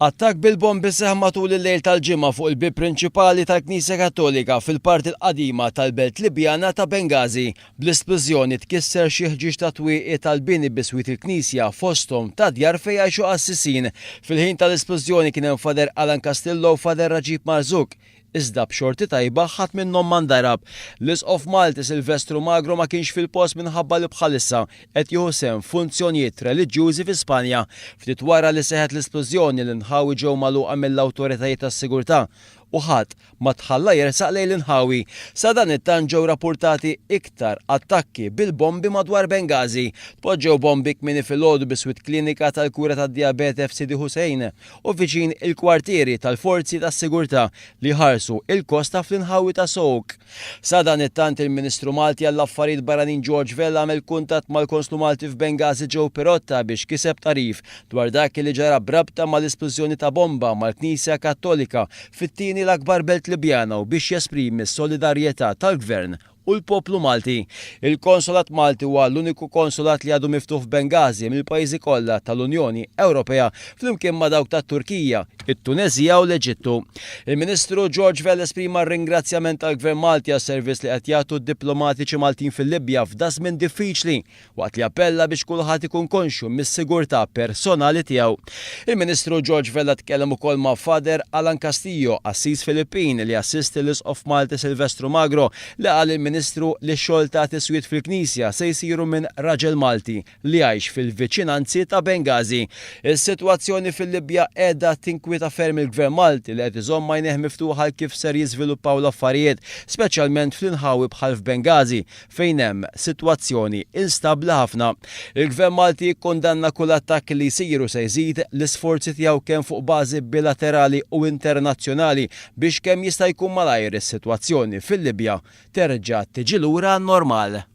Attakk bil-bombi seħħ matul il-lejl tal-ġimgħa fuq il-bib prinċipali tal-Knisja Kattolika fil-parti l-qadima tal-belt Libjana ta' Bengazi. Bl-isplużjoni tkisser xi ħġieġ ta' twieqi tal-bini biswiet il-Knisja fosthom ta' djar fejn jgħixu qassisin. Fil-ħin tal-isplużjoni kien hemm Fader Alan Castillo u Fader Raġib Marżuk. Iżda b'xorti tajba ħadd minnhom ma ndarab. L-Isqof Malti Silvestru Magro ma kienx fil-post minħabba li bħalissa qed jieħu sehem funzjonijiet reliġjużi fi Spanja. Ftit wara li seħet l-isplużjoni li nħawi ġew magħluqa mill-awtoritajiet tas-sigurtà u ħadd ma tħalla jersaq lejn l-inħawi. Sa dan it-tant ġew rapportati iktar attakki bil-bombi madwar Bengazi. Tpoġġew bombi kmieni filgħodu biswiet klinika tal-kura tad-dijabete f'Sidi Hussein u viċin il-kwartieri tal-forzi tas-sigurtà li ħarsu il-kosta fl-inħawi ta' Souk. Sa dan it-tant il-Ministru Malti għall-Affarijiet Barranin George Vella għamel kuntatt mal-Konslu Malti f'Bengazi Joe Pirotta biex kiseb tarif dwar dak li ġara brabta mal-isplużjoni ta' bomba mal-Knisja Kattolika fit-tieni l-akbar belt Libjana u biex jesprimi s-solidarjetà tal-Gvern u l-poplu Malti. Il-Konsolat Malti huwa l-uniku konsolat li għadu miftuħ f'Bengazi mill-pajjiżi kollha tal-Unjoni Ewropea flimkien ma' dawk tat-Turkija, it-Tunezija u l-Eġittu. Il-Ministru George Vella esprima r-ringrazzjament tal-Gvern Malti għas-servizz li qed jagħtu d-diplomatiċi Maltin fil-Libja f'da żmien diffiċli waqt li appella biex kulħadd ikun konxu mis-sigurtà personali tiegħu. Il-Ministru George Vella tkellem ukoll ma' Fader Alan Castillo, Assis Filippin li assisti l-Isqof Malti Silvestru Magro li qal il-Ministru li x-xogħol ta' tiswiet fil-Knisja se jsiru minn raġel Malti li għajx fil-viċinanzi ta' Bengazi. Is-sitwazzjoni fil-Libja qiegħda tinkwita ferm il-Gvern Malti li qed iżomm għajnejh miftuħa kif ser jiżviluppaw l-affarijiet, speċjalment fl-inħawi bħal f'Bengazi fejn hemm sitwazzjoni instabbli ħafna. Il-Gvern Malti jikkundanna kull attakk li jsiru se jżid l-isforzi tiegħu kemm fuq bażi bilaterali u internazzjonali biex kemm jista' jkun malajr is-sitwazzjoni fil-Libja terġa' tiġi lura normal.